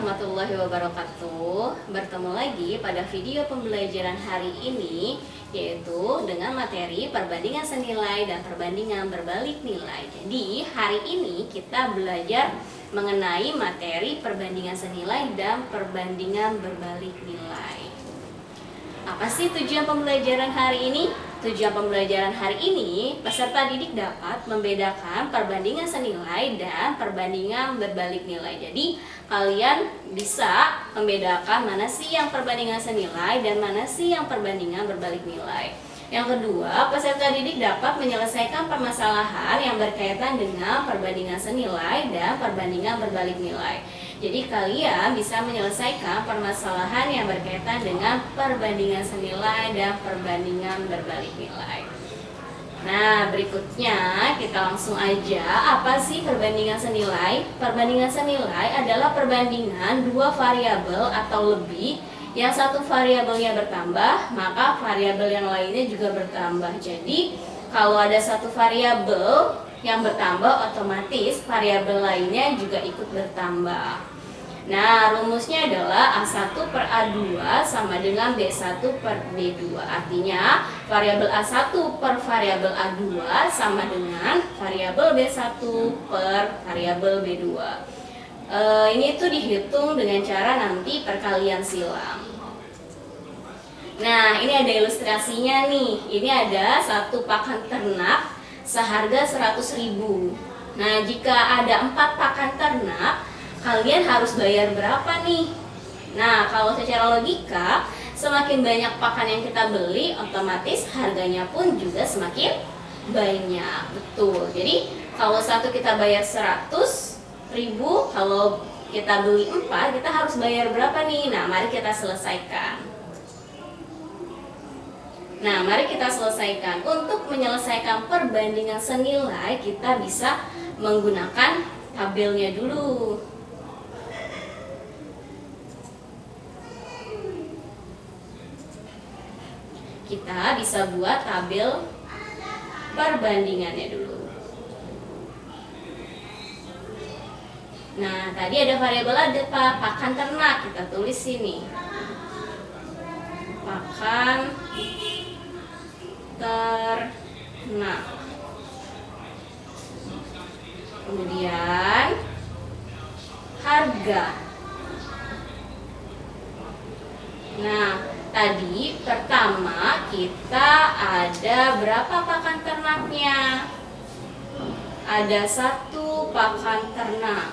warahmatullahi wabarakatuh. Bertemu lagi pada video pembelajaran hari ini, yaitu dengan materi perbandingan senilai dan perbandingan berbalik nilai. Jadi hari ini kita belajar mengenai materi perbandingan senilai dan perbandingan berbalik nilai. Apa sih tujuan pembelajaran hari ini? Tujuan pembelajaran hari ini, peserta didik dapat membedakan perbandingan senilai dan perbandingan berbalik nilai. Jadi, kalian bisa membedakan mana sih yang perbandingan senilai dan mana sih yang perbandingan berbalik nilai. Yang kedua, peserta didik dapat menyelesaikan permasalahan yang berkaitan dengan perbandingan senilai dan perbandingan berbalik nilai. Jadi kalian bisa menyelesaikan permasalahan yang berkaitan dengan perbandingan senilai dan perbandingan berbalik nilai. Nah, berikutnya kita langsung aja, apa sih perbandingan senilai? Perbandingan senilai adalah perbandingan dua variabel atau lebih. Yang satu variabelnya bertambah, maka variabel yang lainnya juga bertambah. Jadi, kalau ada satu variabel yang bertambah, otomatis variabel lainnya juga ikut bertambah. Nah, rumusnya adalah A1 per A2 sama dengan B1 per B2. Artinya, variabel A1 per variabel A2 sama dengan variabel B1 per variabel B2. Ini tuh dihitung dengan cara nanti perkalian silang. Nah, ini ada ilustrasinya nih. Ini ada satu pakan ternak seharga 100.000. Nah, jika ada 4 pakan ternak, kalian harus bayar berapa nih? Nah, kalau secara logika, semakin banyak pakan yang kita beli, otomatis harganya pun juga semakin banyak. Betul. Jadi, kalau satu kita bayar 100.000, kalau kita beli 4, kita harus bayar berapa nih? Nah, mari kita selesaikan. Nah, mari kita selesaikan. Untuk menyelesaikan perbandingan senilai, kita bisa menggunakan tabelnya dulu. Kita bisa buat tabel perbandingannya dulu. Nah, tadi ada variabel ada pakan ternak, kita tulis sini. Pakan ternak. Kemudian harga. Nah, tadi pertama kita ada berapa pakan ternaknya? Ada 1 pakan ternak.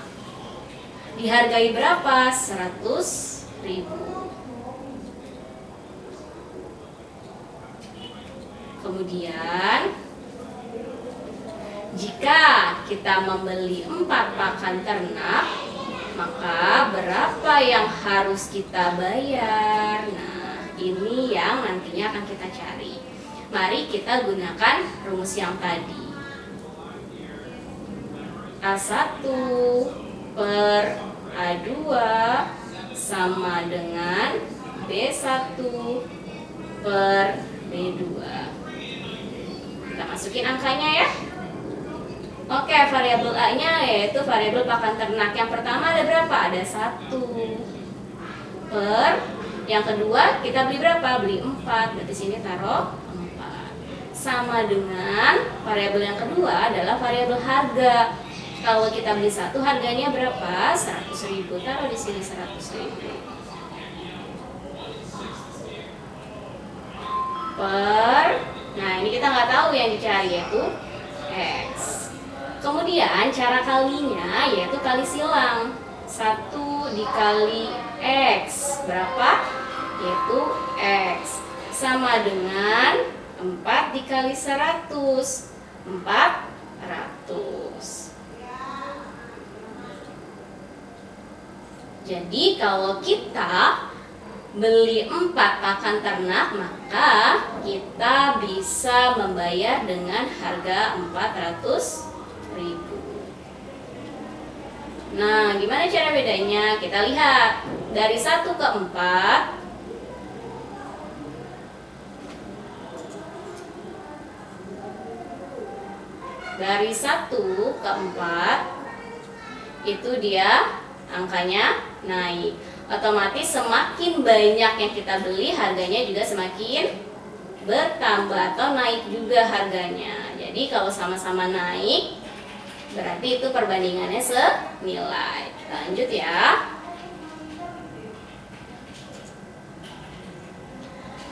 Dihargai berapa? 100.000. Kemudian jika kita membeli 4 pakan ternak, maka berapa yang harus kita bayar? Nah, ini yang nantinya akan kita cari. Mari kita gunakan rumus yang tadi. A1 per A2 sama dengan B1 per B2. Kita masukin angkanya ya. Oke, variabel A-nya yaitu variabel pakan ternak. Yang pertama ada berapa? Ada 1 per, yang kedua kita beli berapa? Beli 4. Berarti sini taruh 4. Sama dengan variabel yang kedua adalah variabel harga. Kalau kita beli 1, harganya berapa? 100.000. Taruh di sini 100.000. Per, nah ini kita nggak tahu yang dicari, yaitu X. Kemudian cara kalinya yaitu kali silang. 1 dikali X berapa? Yaitu X sama dengan 4 dikali 100. 400. Jadi kalau kita beli 4 pakan ternak, maka kita bisa membayar dengan harga 400.000. Nah, gimana cara bedanya? Kita lihat dari 1 ke 4. Dari 1 ke 4 itu dia angkanya naik. Otomatis semakin banyak yang kita beli, harganya juga semakin bertambah atau naik juga harganya. Jadi kalau sama-sama naik, berarti itu perbandingannya senilai. Lanjut ya.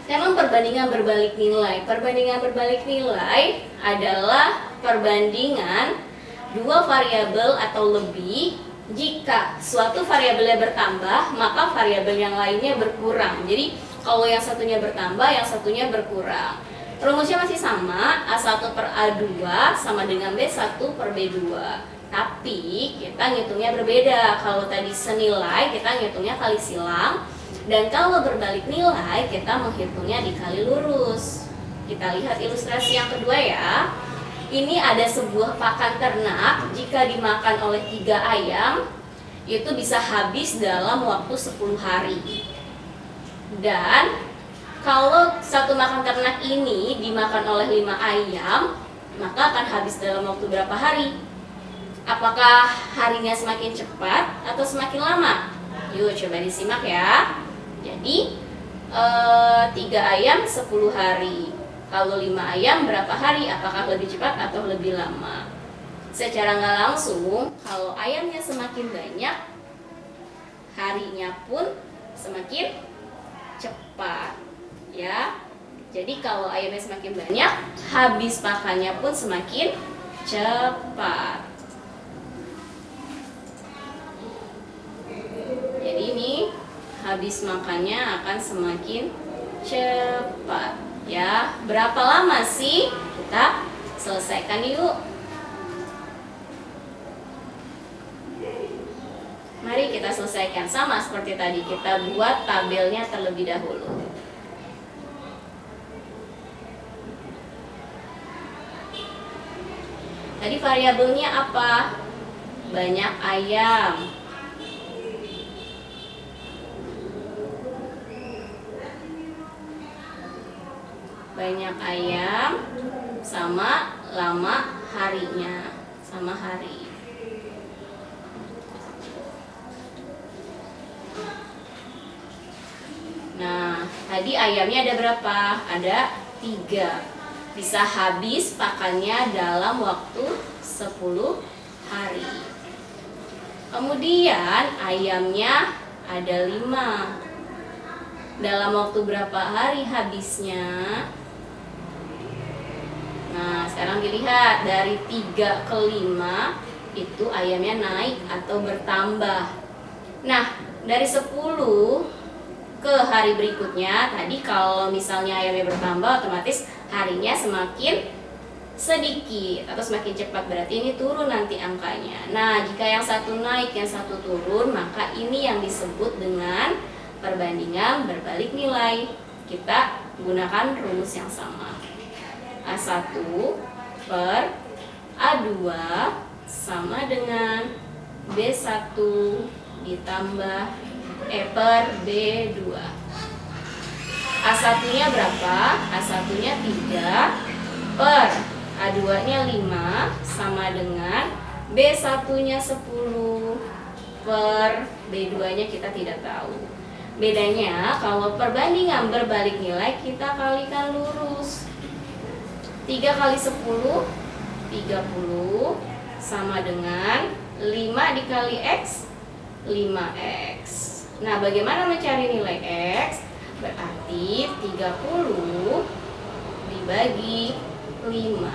Memang perbandingan berbalik nilai. Perbandingan berbalik nilai adalah perbandingan dua variabel atau lebih. Jika suatu variabelnya bertambah, maka variabel yang lainnya berkurang. Jadi kalau yang satunya bertambah, yang satunya berkurang. Rumusnya masih sama, A1 per A2 sama dengan B1 per B2. Tapi kita ngitungnya berbeda. Kalau tadi senilai, kita ngitungnya kali silang. Dan kalau berbalik nilai, kita menghitungnya dikali lurus. Kita lihat ilustrasi yang kedua ya. Ini ada sebuah pakan ternak, jika dimakan oleh 3 ayam, itu bisa habis dalam waktu 10 hari. Dan kalau satu makan ternak ini dimakan oleh 5 ayam, maka akan habis dalam waktu berapa hari? Apakah harinya semakin cepat atau semakin lama? Yuk coba disimak ya. Jadi 3 ayam 10 hari. Kalau 5 ayam berapa hari? Apakah lebih cepat atau lebih lama? Secara nggak langsung, kalau ayamnya semakin banyak, harinya pun semakin cepat. Ya. Jadi kalau ayamnya semakin banyak, habis pakannya pun semakin cepat. Jadi ini habis makannya akan semakin cepat ya. Berapa lama sih? Kita selesaikan yuk. Mari kita selesaikan. Sama seperti tadi, kita buat tabelnya terlebih dahulu. Tadi variabelnya apa? Banyak ayam. Banyak ayam sama lama harinya, sama hari. Nah, tadi ayamnya ada berapa? Ada 3. Bisa habis pakannya dalam waktu 10 hari. Kemudian ayamnya ada 5. Dalam waktu berapa hari habisnya? Nah, sekarang dilihat dari 3 ke 5 itu ayamnya naik atau bertambah. Nah, dari 10 ke hari berikutnya, tadi kalau misalnya ayamnya bertambah, otomatis harinya semakin sedikit atau semakin cepat, berarti ini turun nanti angkanya. Nah, jika yang satu naik, yang satu turun, maka ini yang disebut dengan perbandingan berbalik nilai. Kita gunakan rumus yang sama. A1 per A2 sama dengan B1 ditambah per B2. A1-nya berapa? A1-nya 3 per A2-nya 5 sama dengan B1-nya 10 per B2-nya kita tidak tahu. Bedanya kalau perbandingan berbalik nilai kita kalikan lurus. 3 kali 10 30 sama dengan 5 dikali X 5X. Nah, bagaimana mencari nilai X? Berarti 30 dibagi 5,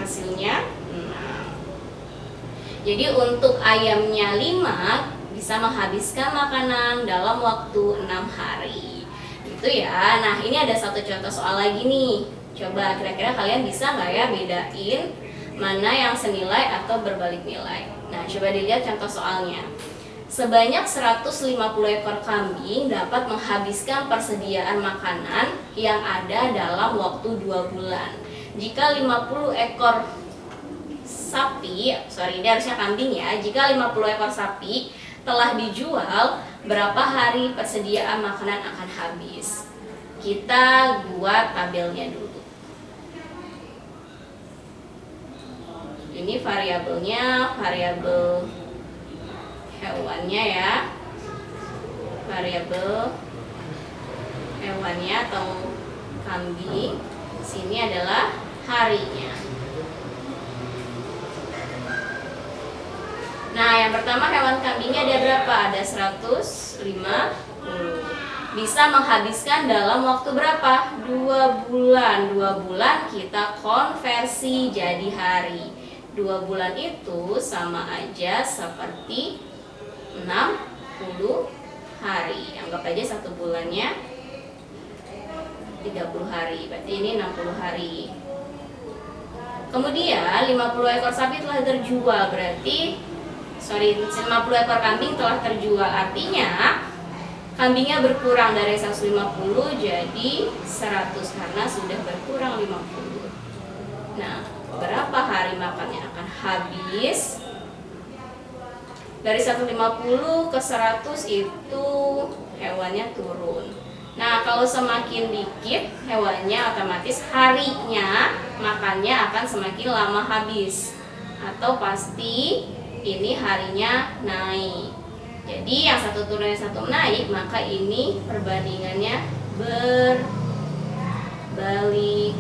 hasilnya 6. Jadi untuk ayamnya 5 bisa menghabiskan makanan dalam waktu 6 hari. Itu ya. Nah, ini ada satu contoh soal lagi nih. Coba kira-kira kalian bisa nggak ya bedain mana yang senilai atau berbalik nilai. Nah, coba dilihat contoh soalnya. Sebanyak 150 ekor kambing dapat menghabiskan persediaan makanan yang ada dalam waktu 2 bulan. Jika 50 ekor sapi, ini harusnya kambing ya. Jika 50 ekor sapi telah dijual, berapa hari persediaan makanan akan habis? Kita buat tabelnya dulu. Ini variabelnya, variabel hewannya ya. variabel hewannya atau kambing. Sini adalah harinya. Nah, yang pertama hewan kambingnya ada berapa? Ada 150. Bisa menghabiskan dalam waktu berapa? 2 bulan. 2 bulan kita konversi jadi hari. 2 bulan itu sama aja seperti 60 hari. Anggap aja 1 bulannya 30 hari. Berarti ini 60 hari. Kemudian 50 ekor sapi telah terjual. Berarti 50 ekor kambing telah terjual. Artinya kambingnya berkurang dari 150 jadi 100 karena sudah berkurang 50. Nah, berapa hari makannya akan habis? Dari 150 ke 100 itu hewannya turun. Nah, kalau semakin dikit hewannya, otomatis harinya makannya akan semakin lama habis. Atau pasti ini harinya naik. Jadi yang satu turun yang satu naik, maka ini perbandingannya berbalik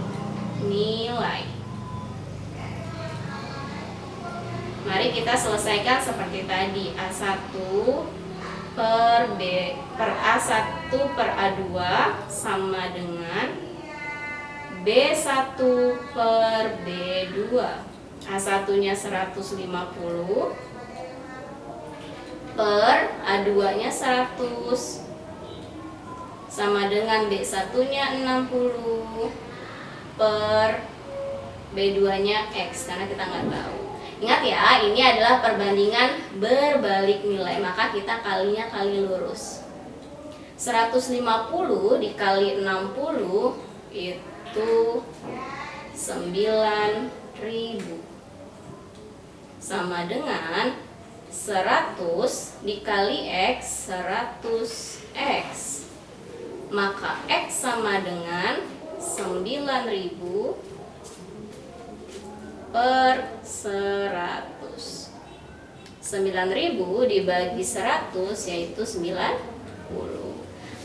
nilai. Mari kita selesaikan seperti tadi. A1 per A1 per A2 sama dengan B1 per B2. A1 nya 150 per A2 nya 100 sama dengan B1 nya 60 per B2 nya X, karena kita nggak tahu. Ingat ya, ini adalah perbandingan berbalik nilai, maka kita kalinya kali lurus. 150 dikali 60 itu 9.000 sama dengan 100 dikali X 100X, maka X sama dengan 9.000 per 100. 9.000 dibagi 100 yaitu 90.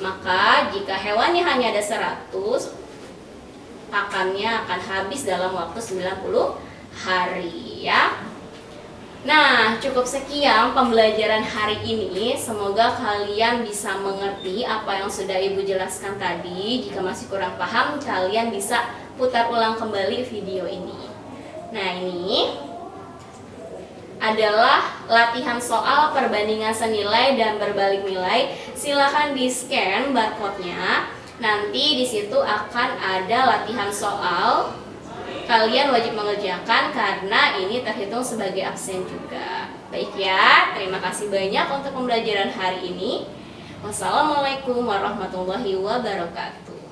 Maka jika hewannya hanya ada 100, pakannya akan habis dalam waktu 90 hari ya. Nah, cukup sekian pembelajaran hari ini. Semoga kalian bisa mengerti apa yang sudah Ibu jelaskan tadi. Jika masih kurang paham, kalian bisa putar ulang kembali video ini. Nah, ini adalah latihan soal perbandingan senilai dan berbalik nilai. Silahkan di-scan barcode-nya. Nanti di situ akan ada latihan soal. Kalian wajib mengerjakan karena ini terhitung sebagai absen juga. Baik ya, terima kasih banyak untuk pembelajaran hari ini. Wassalamualaikum warahmatullahi wabarakatuh.